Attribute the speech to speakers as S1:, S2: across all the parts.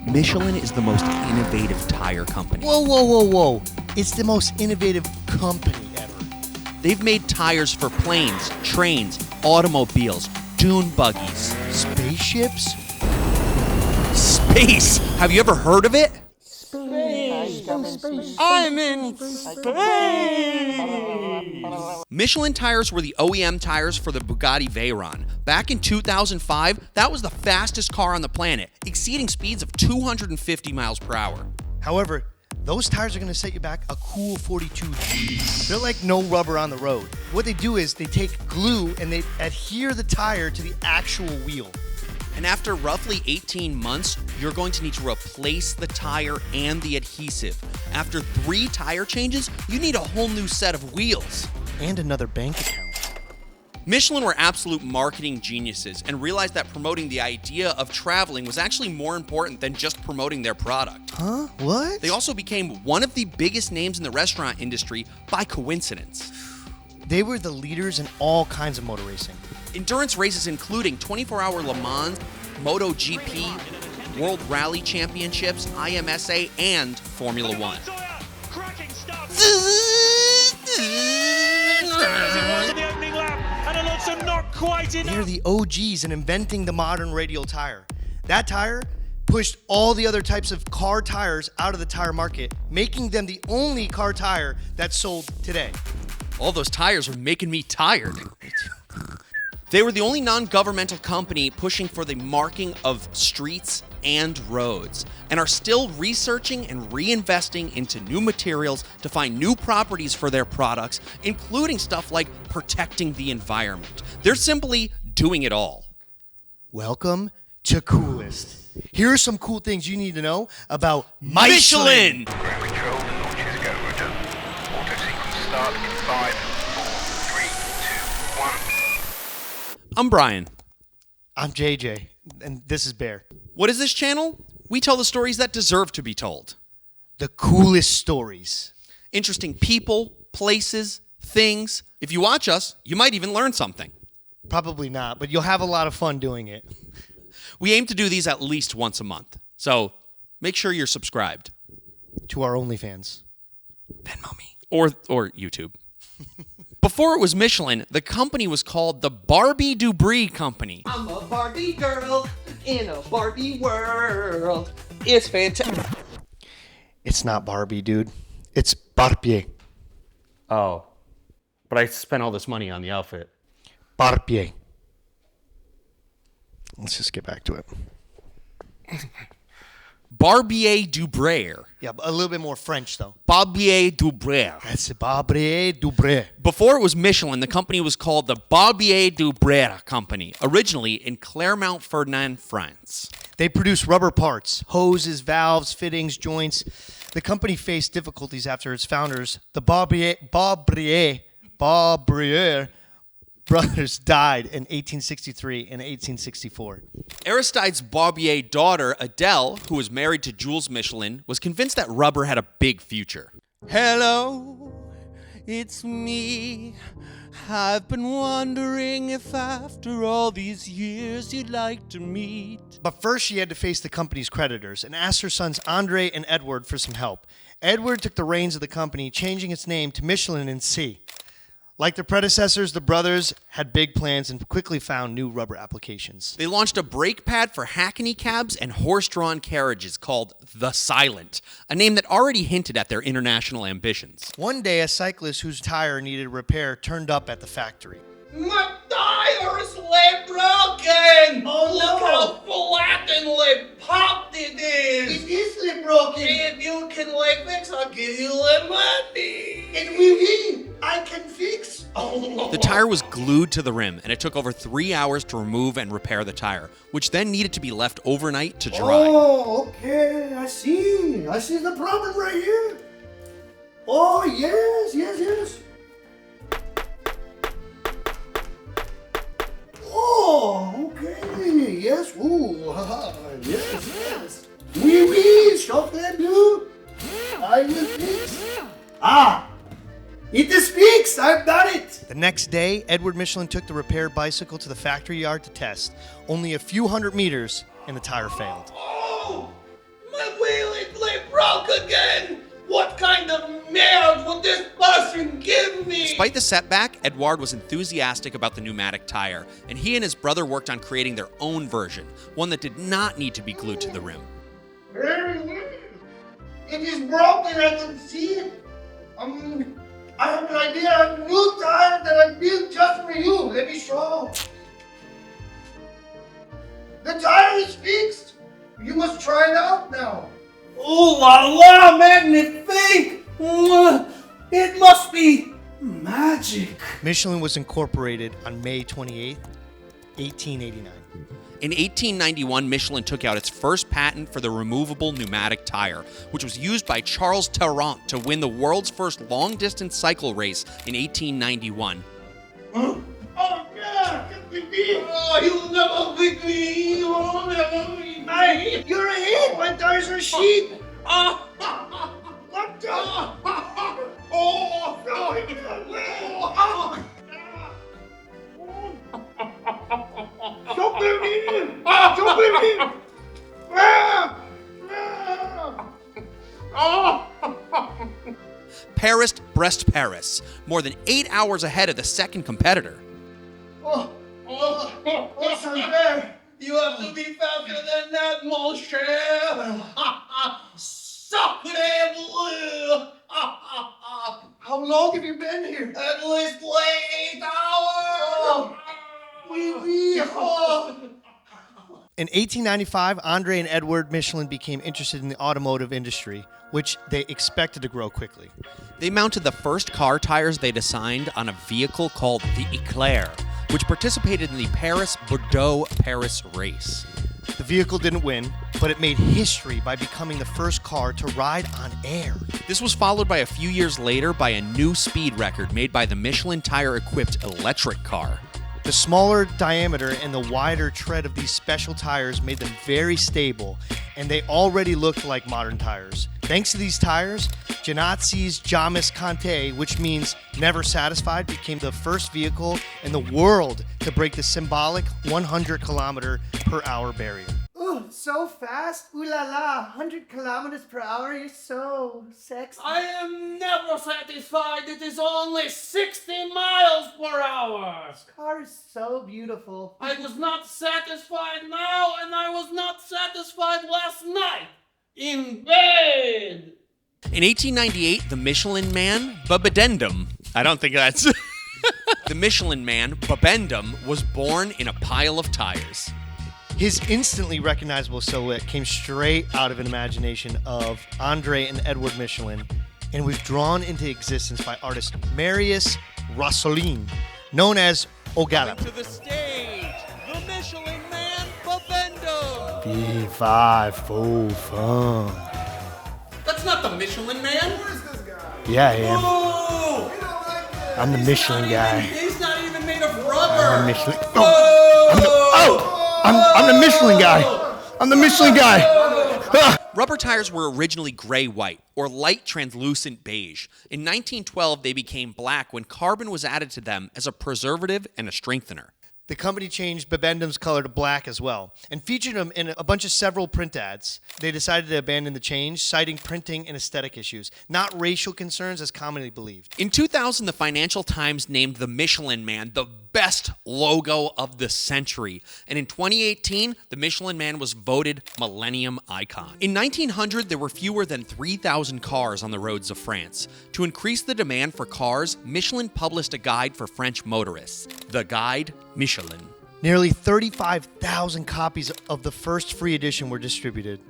S1: Michelin is the most innovative tire company.
S2: Whoa. It's the most innovative company ever.
S1: They've made tires for planes, trains, automobiles, dune buggies.
S2: Spaceships?
S1: Space! Have you ever heard of it?
S2: I'm in space!
S1: Michelin tires were the OEM tires for the Bugatti Veyron. Back in 2005, that was the fastest car on the planet, exceeding speeds of 250 miles per hour.
S2: However, those tires are going to set you back a cool 42 Gs. They're like no rubber on the road. What they do is they take glue and they adhere the tire to the actual wheel.
S1: And after roughly 18 months, you're going to need to replace the tire and the adhesive. After 3 tire changes, you need a whole new set of wheels.
S2: And another bank account.
S1: Michelin were absolute marketing geniuses and realized that promoting the idea of traveling was actually more important than just promoting their product.
S2: Huh? What?
S1: They also became one of the biggest names in the restaurant industry by coincidence.
S2: They were the leaders in all kinds of motor racing.
S1: Endurance races including 24-hour Le Mans, MotoGP, World Rally Championships, IMSA, and Formula One.
S2: They're the OGs in inventing the modern radial tire. That tire pushed all the other types of car tires out of the tire market, making them the only car tire that's sold today.
S1: All those tires are making me tired. They were the only non-governmental company pushing for the marking of streets and roads, and are still researching and reinvesting into new materials to find new properties for their products, including stuff like protecting the environment. They're simply doing it all.
S2: Welcome to Coolest. Here are some cool things you need to know about
S1: Michelin!
S3: Ground control, launch is go, Roger. Auto sequence start in 5, 4, 3, 2, 1.
S1: I'm Brian.
S2: I'm JJ, and this is Bear.
S1: What is this channel? We tell the stories that deserve to be told.
S2: The coolest stories.
S1: Interesting people, places, things. If you watch us, you might even learn something.
S2: Probably not, but you'll have a lot of fun doing it.
S1: We aim to do these at least once a month, so make sure you're subscribed.
S2: To our OnlyFans.
S1: Venmo me. Or YouTube. Before it was Michelin, the company was called the Barbie Dubris Company.
S4: I'm a Barbie girl in a Barbie world. It's fantastic.
S2: It's not Barbie, dude. It's Barbie.
S1: Oh, but I spent all this money on the outfit.
S2: Barbie. Let's just get back to it.
S1: Barbier Dubrais.
S2: Yeah, a little bit more French, though.
S1: Barbier Dubrais.
S2: That's Barbier Dubrais.
S1: Before it was Michelin, the company was called the Barbier Dubrais Company, originally in Clermont-Ferrand, France.
S2: They produce rubber parts, hoses, valves, fittings, joints. The company faced difficulties after its founders, the Barbier brothers, died in 1863 and 1864.
S1: Aristide's Barbier daughter, Adele, who was married to Jules Michelin, was convinced that rubber had a big future.
S5: Hello, it's me. I've been wondering if after all these years you'd like to meet.
S2: But first she had to face the company's creditors and asked her sons Andre and Edward for some help. Edward took the reins of the company, changing its name to Michelin & C. Like their predecessors, the brothers had big plans and quickly found new rubber applications.
S1: They launched a brake pad for hackney cabs and horse-drawn carriages called The Silent, a name that already hinted at their international ambitions.
S2: One day, a cyclist whose tire needed repair turned up at the factory.
S4: My tire's lip broken!
S2: Oh,
S4: Look how flat and lip popped it is!
S2: It is lip broken!
S4: If you can lip fix, I'll give you the money!
S2: And I can fix. Oh.
S1: The tire was glued to the rim, and it took over 3 hours to remove and repair the tire, which then needed to be left overnight to dry.
S6: Oh, okay. I see the problem right here. Oh, yes. Oh, okay. Yes. Ooh. Yes. Oui. Stop that, dude. I will fix. It speaks. I've done it.
S2: The next day, Edward Michelin took the repaired bicycle to the factory yard to test. Only a few hundred meters, and the tire failed.
S4: Oh!
S6: My wheel is broke again! What kind of merit would this person give me?
S1: Despite the setback, Edouard was enthusiastic about the pneumatic tire, and he and his brother worked on creating their own version, one that did not need to be glued to the rim.
S6: It is broken, I can see it. I have an idea, a new tire that I built just for you. Let me show. The tire is fixed. You must try it out now.
S4: Ooh la la, magnifique! It must be magic.
S2: Michelin was incorporated on May 28, 1889.
S1: In 1891, Michelin took out its first patent for the removable pneumatic tire, which was used by Charles Tarrant to win the world's first long-distance cycle race in 1891.
S6: Oh, yeah! Oh, you'll never beat me! You'll never beat me! You're a hit! My tires are sheep! What the? Oh, don't blame me! Don't blame me!
S1: Paris, Brest, Paris, more than 8 hours ahead of the second competitor.
S6: Oh, Saint-Pierre!
S4: You have to be faster than that, mon cher. Sacré bleu.
S6: How long have you been here?
S4: At least 8 hours.
S2: In 1895, Andre and Edward Michelin became interested in the automotive industry, which they expected to grow quickly.
S1: They mounted the first car tires they designed on a vehicle called the Eclair, which participated in the Paris-Bordeaux-Paris race.
S2: The vehicle didn't win, but it made history by becoming the first car to ride on air.
S1: This was followed by a few years later by a new speed record made by the Michelin tire-equipped electric car.
S2: The smaller diameter and the wider tread of these special tires made them very stable, and they already looked like modern tires. Thanks to these tires, Janotzi's Jamais Conté, which means never satisfied, became the first vehicle in the world to break the symbolic 100 kilometer per hour barrier.
S6: Oh, so fast! Ooh la la! 100 kilometers per hour, you're so sexy.
S4: I am never satisfied. It is only 60 miles per hour.
S6: This car is so beautiful.
S4: I was not satisfied now, and I was not satisfied last night. In bed.
S1: In 1898, the Michelin Man, Babendum, I don't think that's... The Michelin Man, Babendum, was born in a pile of tires.
S2: His instantly recognizable silhouette came straight out of an imagination of Andre and Edward Michelin and was drawn into existence by artist Marius Rossolin, known as O'Gallop.
S5: To the stage, the Michelin Man, Babendum.
S2: B545.
S4: That's not the Michelin Man.
S2: Yeah, I am.
S4: Oh!
S2: I'm the Michelin guy.
S4: He's not even made of rubber.
S2: I'm the Michelin. I'm the Michelin guy. I'm the Michelin guy.
S1: Rubber tires were originally gray-white, or light translucent beige. In 1912, they became black when carbon was added to them as a preservative and a strengthener.
S2: The company changed Babendum's color to black as well and featured him in a bunch of several print ads. They decided to abandon the change, citing printing and aesthetic issues, not racial concerns as commonly believed.
S1: In 2000, the Financial Times named the Michelin Man the best logo of the century. And in 2018, the Michelin Man was voted Millennium Icon. In 1900, there were fewer than 3,000 cars on the roads of France. To increase the demand for cars, Michelin published a guide for French motorists, the Guide Michelin.
S2: Nearly 35,000 copies of the first free edition were distributed.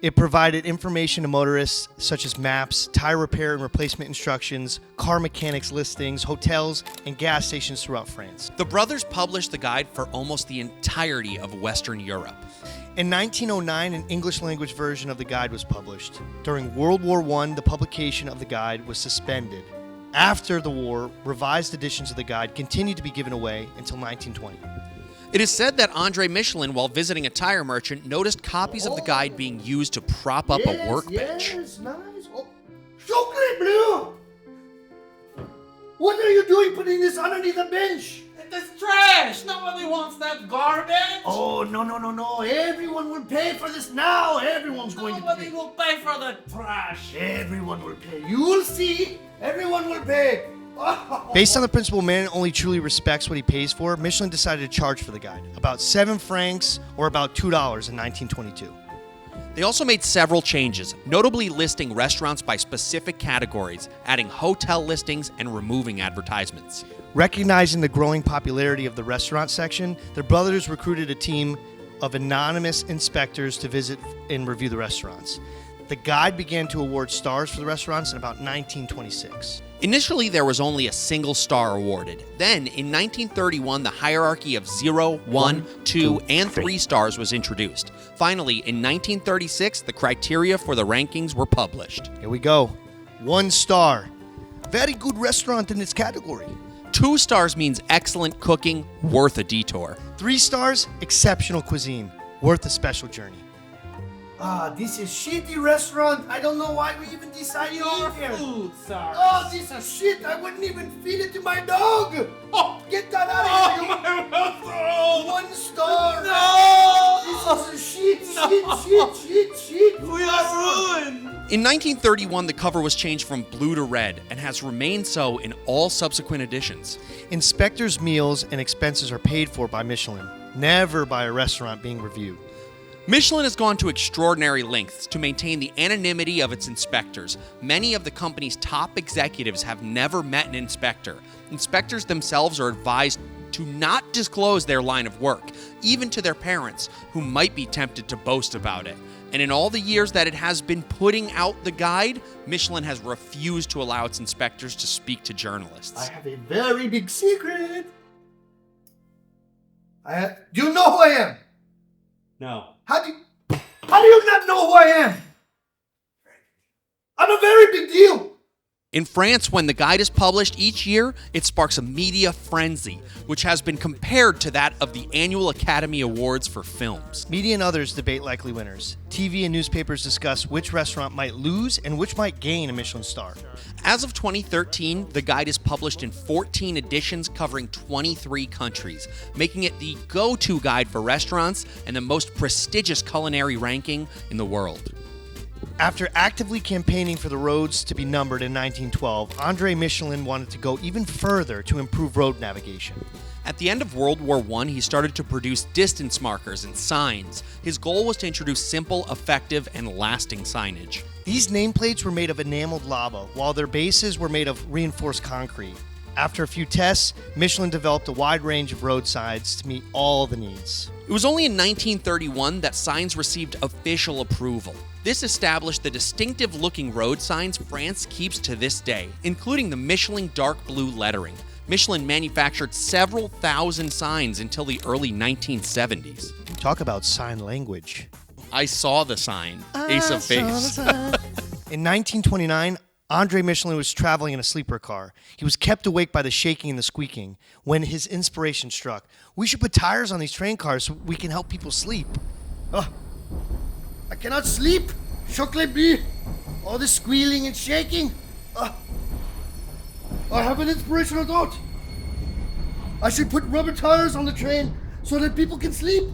S2: It provided information to motorists such as maps, tire repair and replacement instructions, car mechanics listings, hotels, and gas stations throughout France.
S1: The brothers published the guide for almost the entirety of Western Europe.
S2: In 1909, an English-language version of the guide was published. During World War I, the publication of the guide was suspended. After the war, revised editions of the guide continued to be given away until 1920.
S1: It is said that Andre Michelin, while visiting a tire merchant, noticed copies of the guide being used to prop up a workbench.
S6: Yes, nice. Oh, chocolate blue! What are you doing putting this underneath the bench?
S4: It is trash. Nobody wants that garbage?
S6: Oh, no. Everyone will pay for this now. Everyone's going to
S4: Nobody
S6: pay.
S4: will pay for the trash.
S6: Everyone will pay. You will see. Everyone will pay.
S2: Based on the principle man only truly respects what he pays for, Michelin decided to charge for the guide, about 7 francs or about $2 in 1922.
S1: They also made several changes, notably listing restaurants by specific categories, adding hotel listings, and removing advertisements.
S2: Recognizing the growing popularity of the restaurant section, their brothers recruited a team of anonymous inspectors to visit and review the restaurants. The guide began to award stars for the restaurants in about 1926.
S1: Initially, there was only a single star awarded. Then, in 1931, the hierarchy of 0, 1, 2, and 3 stars was introduced. Finally, in 1936, the criteria for the rankings were published.
S2: Here we go. 1 star. Very good restaurant in its category.
S1: 2 stars means excellent cooking, worth a detour.
S2: 3 stars, exceptional cuisine, worth a special journey.
S6: This is shitty restaurant. I don't know why we even decided to
S4: Your
S6: eat here.
S4: food, sir.
S6: Oh, this is shit. I wouldn't even feed it to my dog. Oh, get that out of here. 1 star.
S4: No!
S6: This is shit.
S4: We are ruined.
S1: In 1931, the cover was changed from blue to red and has remained so in all subsequent editions.
S2: Inspectors' meals and expenses are paid for by Michelin, never by a restaurant being reviewed.
S1: Michelin has gone to extraordinary lengths to maintain the anonymity of its inspectors. Many of the company's top executives have never met an inspector. Inspectors themselves are advised to not disclose their line of work, even to their parents, who might be tempted to boast about it. And in all the years that it has been putting out the guide, Michelin has refused to allow its inspectors to speak to journalists.
S6: I have a very big secret. Do you know who I am?
S5: No.
S6: How do you not know who I am? I'm a very big deal.
S1: In France, when the guide is published each year, it sparks a media frenzy, which has been compared to that of the annual Academy Awards for films.
S2: Media and others debate likely winners. TV and newspapers discuss which restaurant might lose and which might gain a Michelin star.
S1: As of 2013, the guide is published in 14 editions covering 23 countries, making it the go-to guide for restaurants and the most prestigious culinary ranking in the world.
S2: After actively campaigning for the roads to be numbered in 1912, André Michelin wanted to go even further to improve road navigation.
S1: At the end of World War I, he started to produce distance markers and signs. His goal was to introduce simple, effective, and lasting signage.
S2: These nameplates were made of enameled lava, while their bases were made of reinforced concrete. After a few tests, Michelin developed a wide range of road signs to meet all the needs.
S1: It was only in 1931 that signs received official approval. This established the distinctive-looking road signs France keeps to this day, including the Michelin dark blue lettering. Michelin manufactured several thousand signs until the early 1970s.
S2: Talk about sign language.
S1: I saw the sign, Ace of Base.
S2: In 1929, André Michelin was traveling in a sleeper car. He was kept awake by the shaking and the squeaking when his inspiration struck. We should put tires on these train cars so we can help people sleep.
S6: I cannot sleep. Chocolate bleu. All this squealing and shaking. I have an inspirational thought. I should put rubber tires on the train so that people can sleep.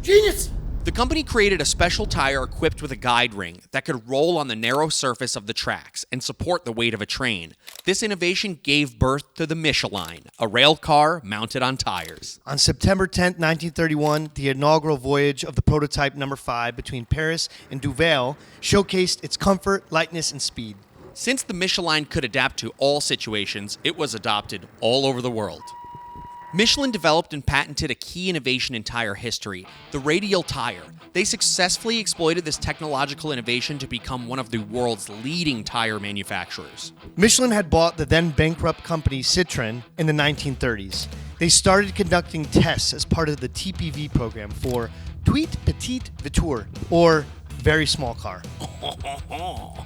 S6: Genius!
S1: The company created a special tire equipped with a guide ring that could roll on the narrow surface of the tracks and support the weight of a train. This innovation gave birth to the Micheline, a rail car mounted on tires.
S2: On September 10, 1931, the inaugural voyage of the prototype number 5 between Paris and Deauville showcased its comfort, lightness, and speed.
S1: Since the Micheline could adapt to all situations, it was adopted all over the world. Michelin developed and patented a key innovation in tire history, the Radial Tire. They successfully exploited this technological innovation to become one of the world's leading tire manufacturers.
S2: Michelin had bought the then bankrupt company Citroën in the 1930s. They started conducting tests as part of the TPV program for Toute Petite Voiture, or very small car.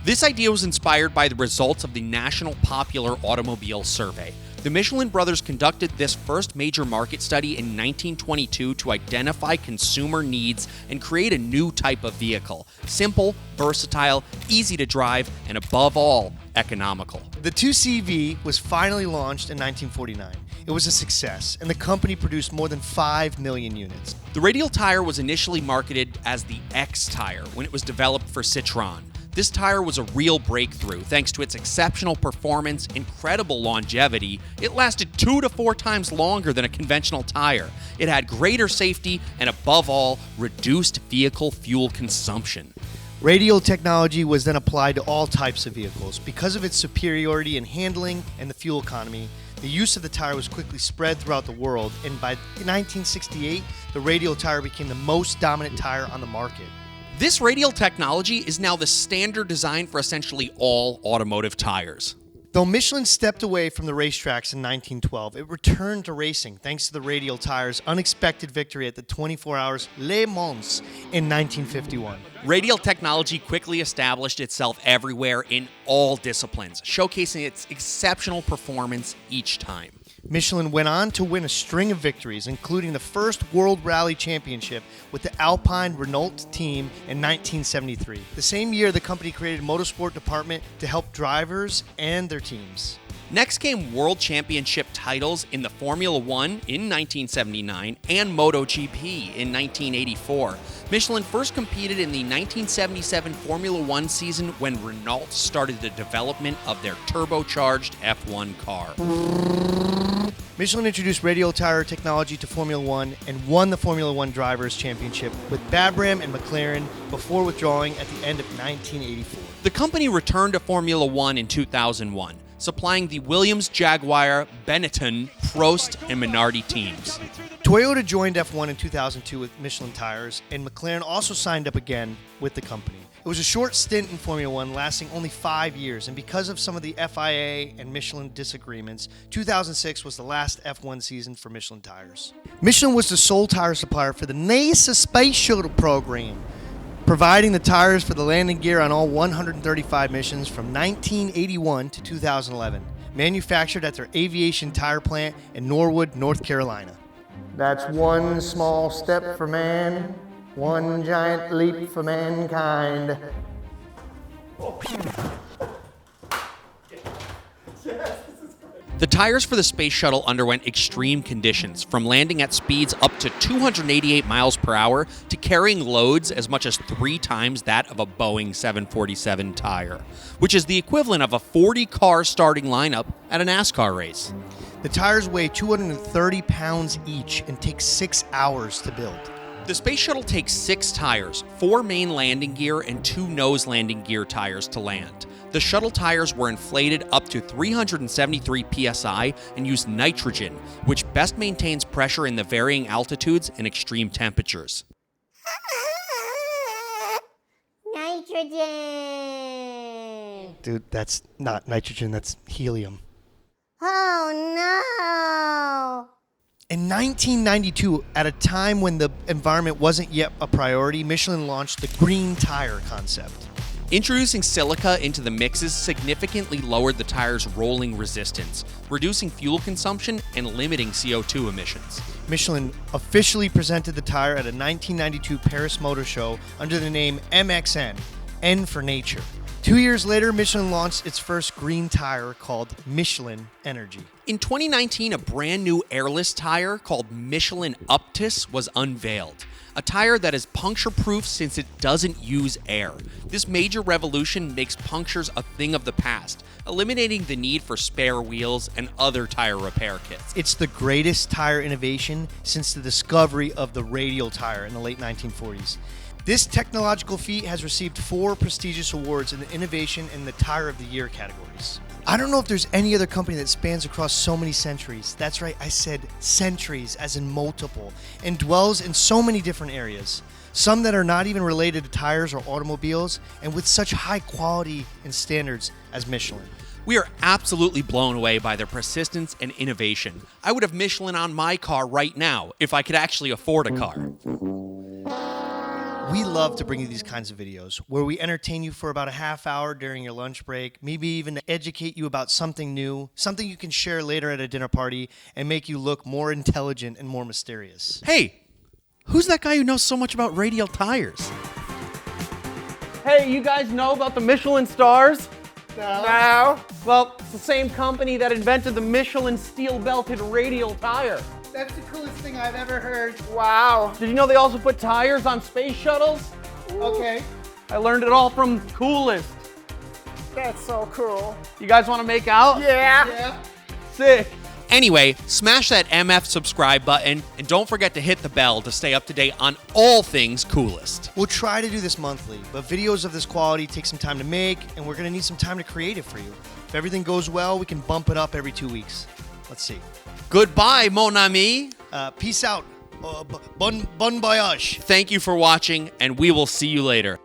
S1: This idea was inspired by the results of the National Popular Automobile Survey. The Michelin brothers conducted this first major market study in 1922 to identify consumer needs and create a new type of vehicle. Simple, versatile, easy to drive, and above all, economical.
S2: The 2CV was finally launched in 1949. It was a success, and the company produced more than 5 million units.
S1: The Radial Tire was initially marketed as the X Tire when it was developed for Citroën. This tire was a real breakthrough thanks to its exceptional performance, incredible longevity. It lasted 2 to 4 times longer than a conventional tire. It had greater safety and, above all, reduced vehicle fuel consumption.
S2: Radial technology was then applied to all types of vehicles. Because of its superiority in handling and the fuel economy, the use of the tire was quickly spread throughout the world, and by 1968, the Radial tire became the most dominant tire on the market.
S1: This radial technology is now the standard design for essentially all automotive tires.
S2: Though Michelin stepped away from the racetracks in 1912, it returned to racing thanks to the Radial tire's unexpected victory at the 24 Hours Le Mans in 1951.
S1: Radial technology quickly established itself everywhere in all disciplines, showcasing its exceptional performance each time.
S2: Michelin went on to win a string of victories, including the first World Rally Championship with the Alpine Renault team in 1973. The same year, the company created a motorsport department to help drivers and their teams.
S1: Next came World Championship titles in the Formula One in 1979 and MotoGP in 1984. Michelin first competed in the 1977 Formula One season when Renault started the development of their turbocharged F1 car.
S2: Michelin introduced Radial tire technology to Formula One and won the Formula One Drivers' Championship with Vabram and McLaren before withdrawing at the end of 1984.
S1: The company returned to Formula One in 2001, supplying the Williams, Jaguar, Benetton, Prost, and Minardi teams.
S2: Toyota joined F1 in 2002 with Michelin tires, and McLaren also signed up again with the company. It was a short stint in Formula One, lasting only 5 years, and because of some of the FIA and Michelin disagreements, 2006 was the last F1 season for Michelin tires. Michelin was the sole tire supplier for the NASA Space Shuttle program, providing the tires for the landing gear on all 135 missions from 1981 to 2011, manufactured at their aviation tire plant in Norwood, North Carolina. That's one small step for man, one giant leap for mankind.
S1: The tires for the space shuttle underwent extreme conditions, from landing at speeds up to 288 miles per hour to carrying loads as much as 3 times that of a Boeing 747 tire, which is the equivalent of a 40-car starting lineup at a NASCAR race.
S2: The tires weigh 230 pounds each and take 6 hours to build.
S1: The space shuttle takes 6 tires, 4 main landing gear and 2 nose landing gear tires to land. The shuttle tires were inflated up to 373 psi and used nitrogen, which best maintains pressure in the varying altitudes and extreme temperatures.
S7: Nitrogen!
S2: Dude, that's not nitrogen, that's helium.
S7: Oh no!
S2: In 1992, at a time when the environment wasn't yet a priority, Michelin launched the green tire concept.
S1: Introducing silica into the mixes significantly lowered the tire's rolling resistance, reducing fuel consumption and limiting CO2 emissions.
S2: Michelin officially presented the tire at a 1992 Paris Motor Show under the name MXN, N for Nature. 2 years later, Michelin launched its first green tire called Michelin Energy.
S1: In 2019, a brand new airless tire called Michelin Uptis was unveiled. A tire that is puncture-proof since it doesn't use air. This major revolution makes punctures a thing of the past, eliminating the need for spare wheels and other tire repair kits.
S2: It's the greatest tire innovation since the discovery of the Radial tire in the late 1940s. This technological feat has received 4 prestigious awards in the Innovation and the Tire of the Year categories. I don't know if there's any other company that spans across so many centuries. That's right, I said centuries, as in multiple, and dwells in so many different areas. Some that are not even related to tires or automobiles, and with such high quality and standards as Michelin.
S1: We are absolutely blown away by their persistence and innovation. I would have Michelin on my car right now if I could actually afford a car.
S2: We love to bring you these kinds of videos where we entertain you for about a half hour during your lunch break, maybe even educate you about something new, something you can share later at a dinner party and make you look more intelligent and more mysterious.
S1: Hey, who's that guy who knows so much about radial tires?
S5: Hey, you guys know about the Michelin stars?
S8: No.
S5: Well, it's the same company that invented the Michelin steel-belted Radial Tire.
S8: That's the coolest thing I've ever heard. Wow.
S5: Did you know they also put tires on space shuttles?
S8: Okay.
S5: I learned it all from Coolest.
S8: That's so cool.
S5: You guys want to make out?
S8: Yeah.
S5: Sick.
S1: Anyway, smash that MF subscribe button and don't forget to hit the bell to stay up to date on all things Coolest.
S2: We'll try to do this monthly, but videos of this quality take some time to make, and we're going to need some time to create it for you. If everything goes well, we can bump it up every 2 weeks. Let's see.
S1: Goodbye, mon ami.
S2: Peace out. Bon voyage.
S1: Thank you for watching, and we will see you later.